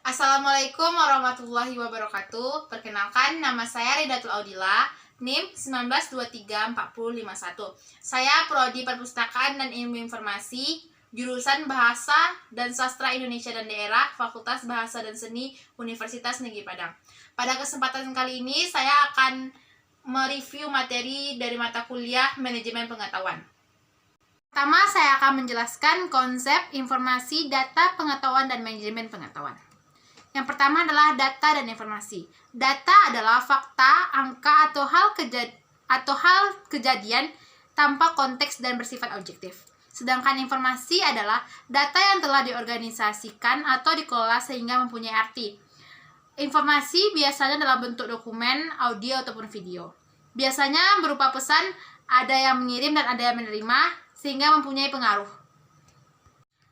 Assalamualaikum warahmatullahi wabarakatuh. Perkenalkan, nama saya Ridatul Audila, NIM 19234051. Saya Prodi Perpustakaan dan Ilmu Informasi, jurusan Bahasa dan Sastra Indonesia dan Daerah, Fakultas Bahasa dan Seni, Universitas Negeri Padang. Pada kesempatan kali ini, saya akan mereview materi dari mata kuliah Manajemen Pengetahuan. Pertama, saya akan menjelaskan konsep informasi, data, pengetahuan, dan manajemen pengetahuan. Yang pertama adalah data dan informasi. Data adalah fakta, angka, atau hal kejadian tanpa konteks dan bersifat objektif. Sedangkan informasi adalah data yang telah diorganisasikan atau dikelola sehingga mempunyai arti. Informasi biasanya dalam bentuk dokumen, audio, ataupun video. Biasanya berupa pesan, ada yang mengirim dan ada yang menerima, sehingga mempunyai pengaruh.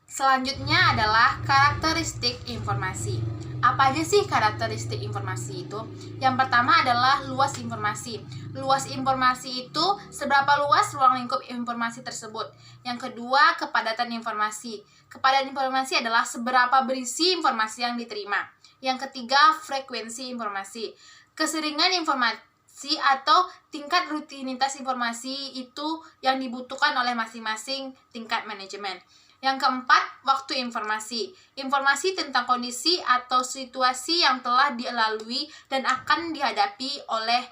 Selanjutnya adalah karakteristik informasi. Apa aja sih karakteristik informasi itu? Yang pertama adalah luas informasi. Luas informasi itu seberapa luas ruang lingkup informasi tersebut. Yang kedua, kepadatan informasi. Kepadatan informasi adalah seberapa berisi informasi yang diterima. Yang ketiga, frekuensi informasi. Keseringan informasi atau tingkat rutinitas informasi itu yang dibutuhkan oleh masing-masing tingkat manajemen. Yang keempat, waktu informasi. Informasi tentang kondisi atau situasi yang telah dilalui dan akan dihadapi oleh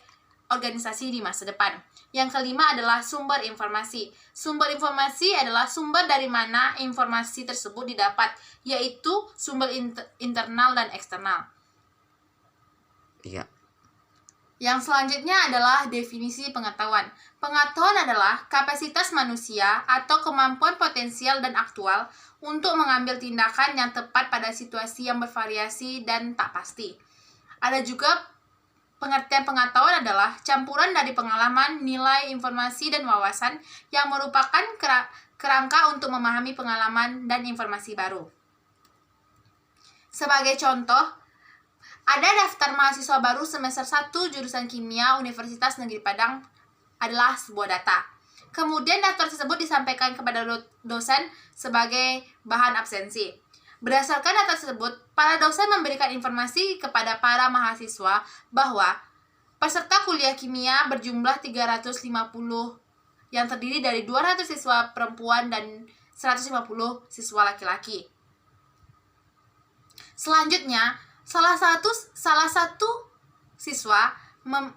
organisasi di masa depan. Yang kelima adalah sumber informasi. Sumber informasi adalah sumber dari mana informasi tersebut didapat, yaitu sumber internal dan eksternal. Iya. Yang selanjutnya adalah definisi pengetahuan. Pengetahuan adalah kapasitas manusia atau kemampuan potensial dan aktual untuk mengambil tindakan yang tepat pada situasi yang bervariasi dan tak pasti. Ada juga pengertian pengetahuan adalah campuran dari pengalaman, nilai, informasi, dan wawasan yang merupakan kerangka untuk memahami pengalaman dan informasi baru. Sebagai contoh, ada daftar mahasiswa baru semester 1 jurusan Kimia Universitas Negeri Padang adalah sebuah data. Kemudian daftar tersebut disampaikan kepada dosen sebagai bahan absensi. Berdasarkan data tersebut, para dosen memberikan informasi kepada para mahasiswa bahwa peserta kuliah kimia berjumlah 350 yang terdiri dari 200 siswa perempuan dan 150 siswa laki-laki. Selanjutnya, salah satu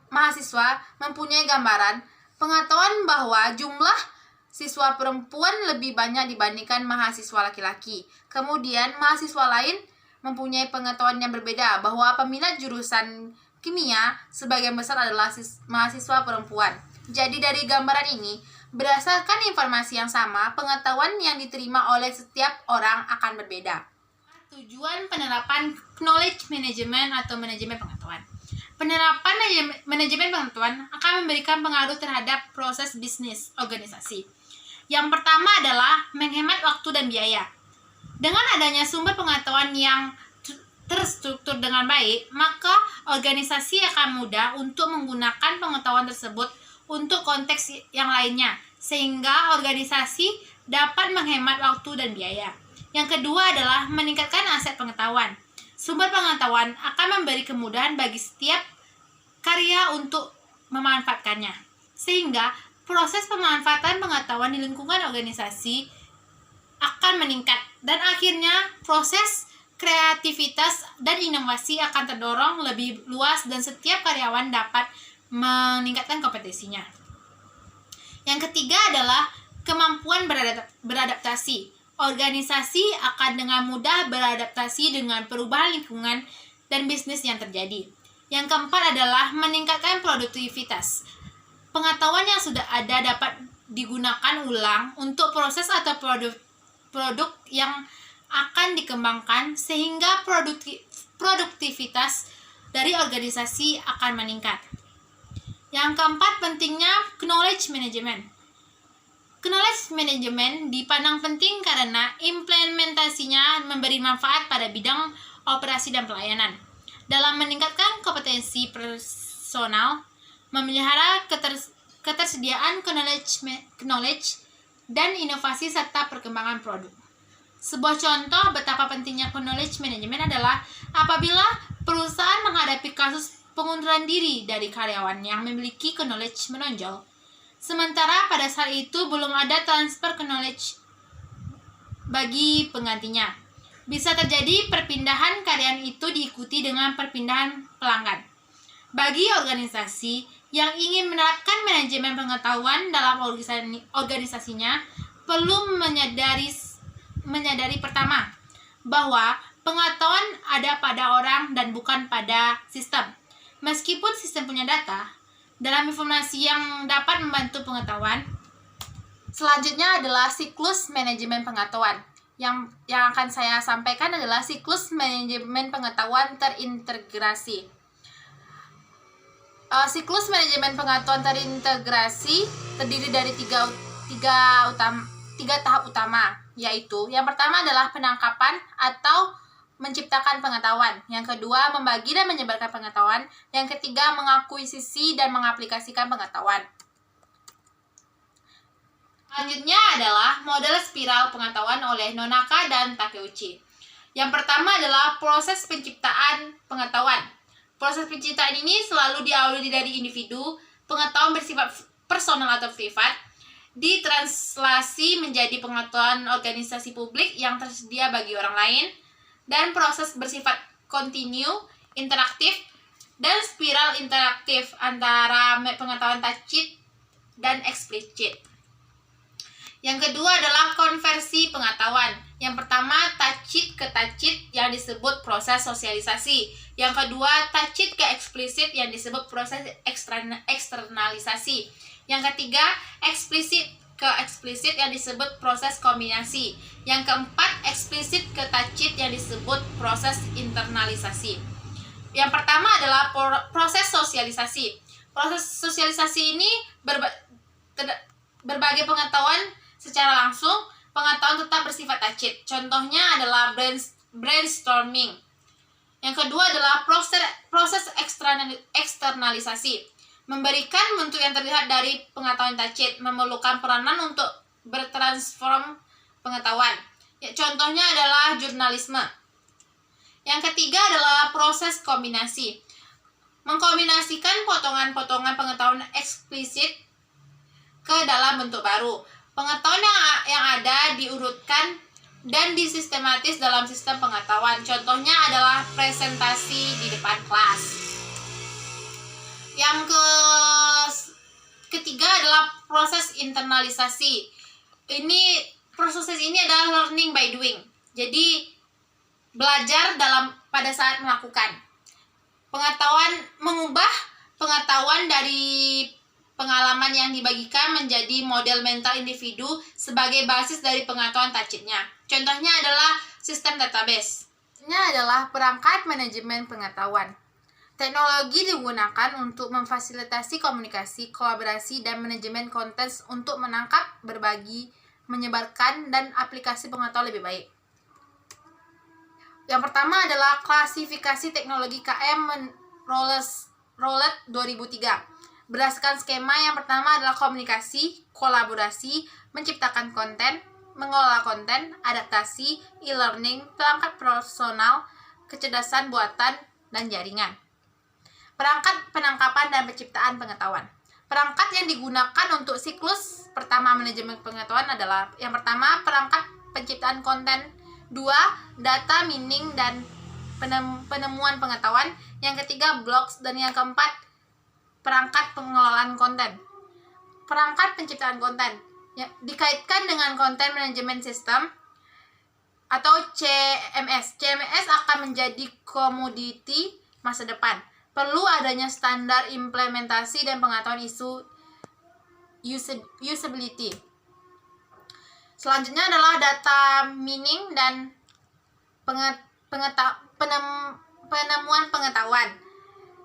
mahasiswa mempunyai gambaran pengetahuan bahwa jumlah siswa perempuan lebih banyak dibandingkan mahasiswa laki-laki. Kemudian mahasiswa lain mempunyai pengetahuan yang berbeda bahwa peminat jurusan kimia sebagian besar adalah mahasiswa perempuan. Jadi dari gambaran ini, berdasarkan informasi yang sama, pengetahuan yang diterima oleh setiap orang akan berbeda. Tujuan penerapan knowledge management atau manajemen pengetahuan. Penerapan manajemen pengetahuan akan memberikan pengaruh terhadap proses bisnis organisasi. Yang pertama adalah menghemat waktu dan biaya. Dengan adanya sumber pengetahuan yang terstruktur dengan baik, maka organisasi akan mudah untuk menggunakan pengetahuan tersebut untuk konteks yang lainnya, sehingga organisasi dapat menghemat waktu dan biaya. Yang kedua adalah meningkatkan aset pengetahuan. Sumber pengetahuan akan memberi kemudahan bagi setiap karya untuk memanfaatkannya. Sehingga proses pemanfaatan pengetahuan di lingkungan organisasi akan meningkat. Dan akhirnya proses kreativitas dan inovasi akan terdorong lebih luas dan setiap karyawan dapat meningkatkan kompetensinya. Yang ketiga adalah kemampuan beradaptasi. Organisasi akan dengan mudah beradaptasi dengan perubahan lingkungan dan bisnis yang terjadi. Yang keempat adalah meningkatkan produktivitas. Pengetahuan yang sudah ada dapat digunakan ulang untuk proses atau produk yang akan dikembangkan sehingga produktivitas dari organisasi akan meningkat. Yang keempat, pentingnya knowledge management. Knowledge management dipandang penting karena implementasinya memberi manfaat pada bidang operasi dan pelayanan. Dalam meningkatkan kompetensi personal, memelihara ketersediaan knowledge dan inovasi serta perkembangan produk. Sebuah contoh betapa pentingnya knowledge management adalah Apabila perusahaan menghadapi kasus pengunduran diri dari karyawan yang memiliki knowledge menonjol, sementara pada saat itu belum ada transfer knowledge bagi penggantinya, bisa terjadi perpindahan karyawan itu diikuti dengan perpindahan pelanggan. Bagi organisasi yang ingin menerapkan manajemen pengetahuan dalam organisasinya, perlu menyadari pertama, bahwa pengetahuan ada pada orang dan bukan pada sistem. Meskipun sistem punya data, dalam informasi yang dapat membantu pengetahuan. Selanjutnya adalah siklus manajemen pengetahuan. Yang akan saya sampaikan adalah siklus manajemen pengetahuan terintegrasi. Siklus manajemen pengetahuan terintegrasi terdiri dari tiga tahap utama, yaitu yang pertama adalah penangkapan atau menciptakan pengetahuan, yang kedua membagi dan menyebarkan pengetahuan, yang ketiga mengakuisisi dan mengaplikasikan pengetahuan. Selanjutnya adalah model spiral pengetahuan oleh Nonaka dan Takeuchi. Yang pertama adalah proses penciptaan pengetahuan. Proses penciptaan ini selalu diawali dari individu, pengetahuan bersifat personal atau privat, ditranslasi menjadi pengetahuan organisasi publik yang tersedia bagi orang lain, dan proses bersifat kontinu, interaktif, dan spiral interaktif antara pengetahuan tacit dan eksplisit. Yang kedua adalah konversi pengetahuan. Yang pertama, tacit ke tacit yang disebut proses sosialisasi. Yang kedua, tacit ke eksplisit yang disebut proses eksternalisasi. Yang ketiga, eksplisit ke eksplisit yang disebut proses kombinasi. Yang keempat, eksplisit ke tacit yang disebut proses internalisasi. Yang pertama adalah proses sosialisasi. Proses sosialisasi ini berbagai pengetahuan secara langsung, pengetahuan tetap bersifat tacit. Contohnya adalah brainstorming. Yang kedua adalah proses eksternalisasi. Memberikan bentuk yang terlihat dari pengetahuan tacit, memerlukan peranan untuk bertransform pengetahuan. Ya, contohnya adalah jurnalisme. Yang ketiga adalah proses kombinasi. Mengkombinasikan potongan-potongan pengetahuan eksplisit ke dalam bentuk baru. Pengetahuan yang ada diurutkan dan disistematis dalam sistem pengetahuan. Contohnya adalah presentasi di depan kelas. Yang ketiga adalah proses internalisasi. Proses ini adalah learning by doing. Jadi belajar pada saat melakukan. Mengubah pengetahuan dari pengalaman yang dibagikan menjadi model mental individu sebagai basis dari pengetahuan tacitnya. Contohnya adalah sistem database. Ini adalah perangkat manajemen pengetahuan. Teknologi digunakan untuk memfasilitasi komunikasi, kolaborasi, dan manajemen konten untuk menangkap, berbagi, menyebarkan, dan aplikasi pengetahuan lebih baik. Yang pertama adalah klasifikasi teknologi KM Rowlett 2003. Berdasarkan skema, yang pertama adalah komunikasi, kolaborasi, menciptakan konten, mengelola konten, adaptasi, e-learning, perangkat personal, kecerdasan buatan, dan jaringan. Perangkat penangkapan dan penciptaan pengetahuan. Perangkat yang digunakan untuk siklus pertama manajemen pengetahuan adalah yang pertama, perangkat penciptaan konten, dua, data mining dan penemuan pengetahuan, yang ketiga, blogs, dan yang keempat, perangkat pengelolaan konten. Perangkat penciptaan konten dikaitkan dengan konten manajemen sistem atau CMS. CMS akan menjadi komoditi masa depan. Perlu adanya standar implementasi dan pengetahuan isu usability. Selanjutnya adalah data mining dan penemuan pengetahuan.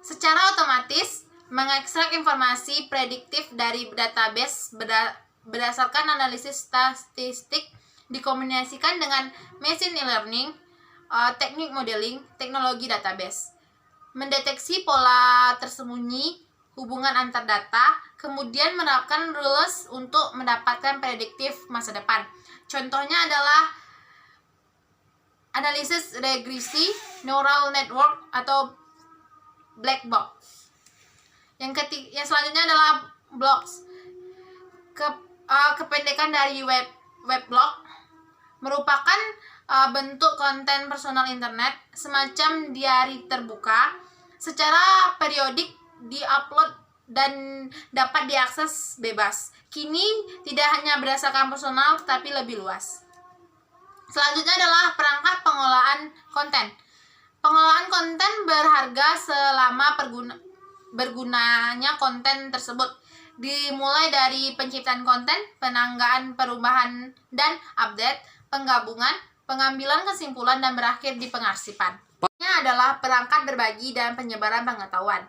Secara otomatis mengekstrak informasi prediktif dari database berdasarkan analisis statistik, dikombinasikan dengan machine learning, teknik modeling, teknologi database. Mendeteksi pola tersembunyi, hubungan antar data, kemudian menerapkan rules untuk mendapatkan prediktif masa depan. Contohnya adalah analisis regresi neural network atau black box. Yang selanjutnya adalah blogs. Kependekan dari weblog merupakan bentuk konten personal internet semacam diari terbuka, secara periodik diupload dan dapat diakses bebas. Kini tidak hanya berdasarkan personal tetapi lebih luas. Selanjutnya adalah perangkat pengolahan konten. Pengolahan konten berharga selama bergunanya konten tersebut, dimulai dari penciptaan konten, penanggaan perubahan dan update, penggabungan, pengambilan kesimpulan, dan berakhir di pengarsipan. Ini adalah perangkat berbagi dan penyebaran pengetahuan,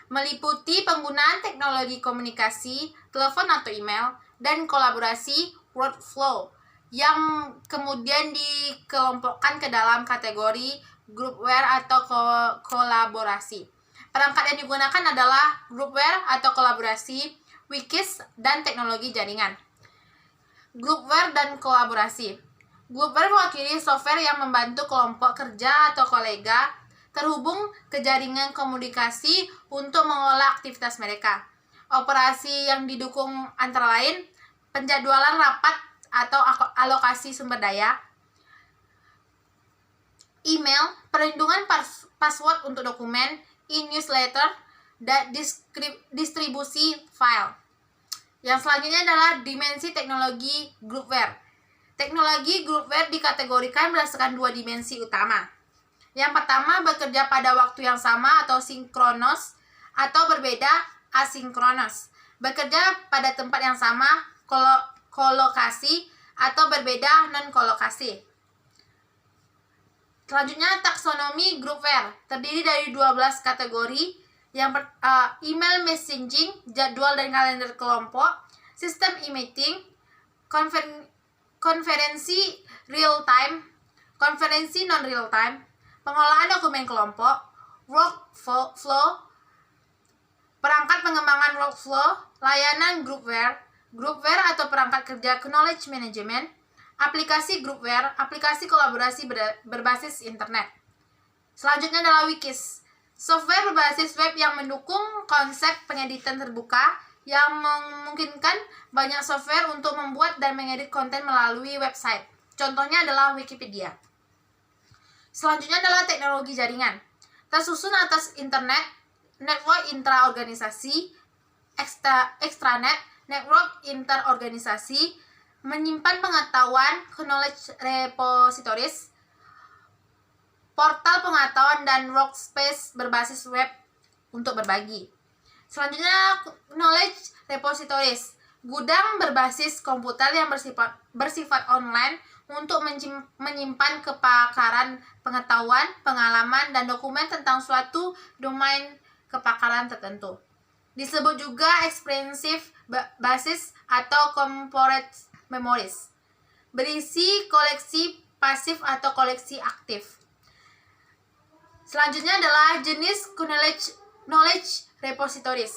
meliputi penggunaan teknologi komunikasi, telepon atau email, dan kolaborasi workflow yang kemudian dikelompokkan ke dalam kategori groupware atau kolaborasi. Perangkat yang digunakan adalah groupware atau kolaborasi, wikis, dan teknologi jaringan. Groupware dan kolaborasi. Groupware mewakili software yang membantu kelompok kerja atau kolega terhubung ke jaringan komunikasi untuk mengolah aktivitas mereka. Operasi yang didukung antara lain penjadwalan rapat atau alokasi sumber daya, email, perlindungan password untuk dokumen, e-newsletter, dan distribusi file. Yang selanjutnya adalah dimensi teknologi groupware. Teknologi groupware dikategorikan berdasarkan dua dimensi utama. Yang pertama, bekerja pada waktu yang sama atau sinkronos, atau berbeda asinkronos. Bekerja pada tempat yang sama, kolokasi, atau berbeda non-kolokasi. Selanjutnya, taksonomi groupware terdiri dari 12 kategori. Email messaging, jadwal dan kalender kelompok, sistem e-meeting, konferensi real time, konferensi non real time, pengolahan dokumen kelompok, workflow, perangkat pengembangan workflow, layanan groupware atau perangkat kerja knowledge management, aplikasi groupware, aplikasi kolaborasi berbasis internet. Selanjutnya adalah wikis, software berbasis web yang mendukung konsep pengeditan terbuka yang memungkinkan banyak software untuk membuat dan mengedit konten melalui website. Contohnya adalah Wikipedia. Selanjutnya adalah teknologi jaringan. Tersusun atas internet, network intraorganisasi, extranet, network interorganisasi, menyimpan pengetahuan, knowledge repositories, portal pengetahuan, dan workspace berbasis web untuk berbagi. Selanjutnya, knowledge repositories, gudang berbasis komputer yang bersifat online untuk menyimpan kepakaran pengetahuan, pengalaman, dan dokumen tentang suatu domain kepakaran tertentu. Disebut juga expensive basis atau corporate memories, berisi koleksi pasif atau koleksi aktif. Selanjutnya adalah jenis knowledge repositories.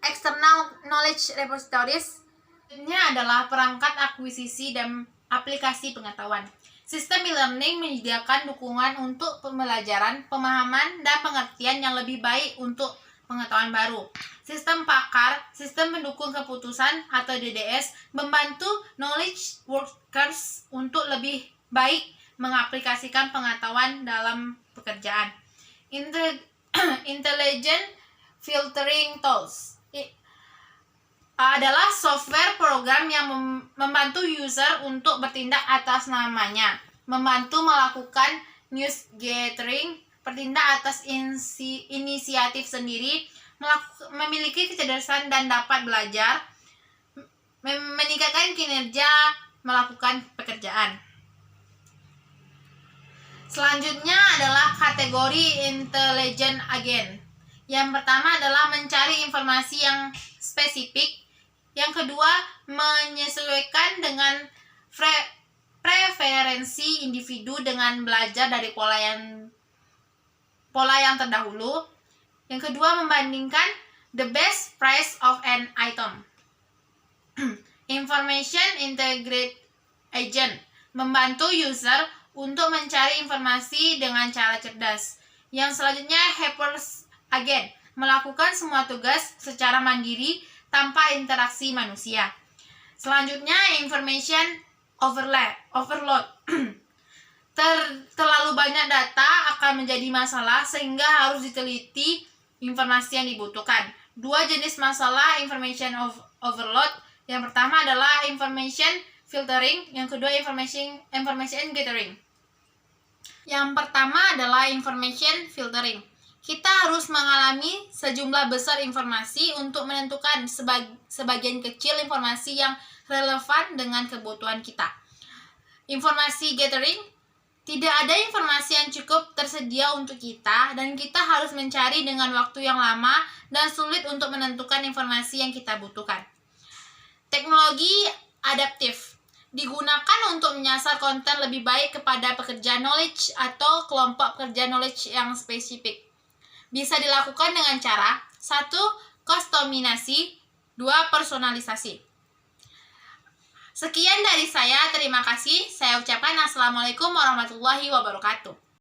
External knowledge repositories ini adalah perangkat akuisisi dan aplikasi pengetahuan. Sistem e-learning menyediakan dukungan untuk pembelajaran, pemahaman, dan pengertian yang lebih baik untuk pengetahuan baru. Sistem pakar, sistem pendukung keputusan atau DDS, membantu knowledge workers untuk lebih baik mengaplikasikan pengetahuan dalam pekerjaan. Intelligent filtering tools adalah software program yang membantu user untuk bertindak atas namanya, membantu melakukan news gathering, bertindak atas inisiatif sendiri, memiliki kecerdasan dan dapat belajar, meningkatkan kinerja melakukan pekerjaan. Selanjutnya adalah kategori intelligent agent. Yang pertama adalah mencari informasi yang spesifik. Yang kedua, menyesuaikan dengan preferensi individu dengan belajar dari pola yang terdahulu. Yang kedua, membandingkan the best price of an item. Information integrate agent, membantu user untuk mencari informasi dengan cara cerdas. Yang selanjutnya, hyperagen, melakukan semua tugas secara mandiri tanpa interaksi manusia. Selanjutnya, information overload. Terlalu banyak data akan menjadi masalah sehingga harus diteliti informasi yang dibutuhkan. Dua jenis masalah information overload. Yang pertama adalah information filtering, yang kedua information gathering. Yang pertama adalah information filtering. Kita harus mengalami sejumlah besar informasi untuk menentukan sebagian kecil informasi yang relevan dengan kebutuhan kita. Informasi gathering, tidak ada informasi yang cukup tersedia untuk kita dan kita harus mencari dengan waktu yang lama dan sulit untuk menentukan informasi yang kita butuhkan. Teknologi adaptif digunakan untuk menyasar konten lebih baik kepada pekerja knowledge atau kelompok pekerja knowledge yang spesifik. Bisa dilakukan dengan cara 1. Kustomisasi, 2. Personalisasi. Sekian dari saya, terima kasih. Saya ucapkan Assalamualaikum warahmatullahi wabarakatuh.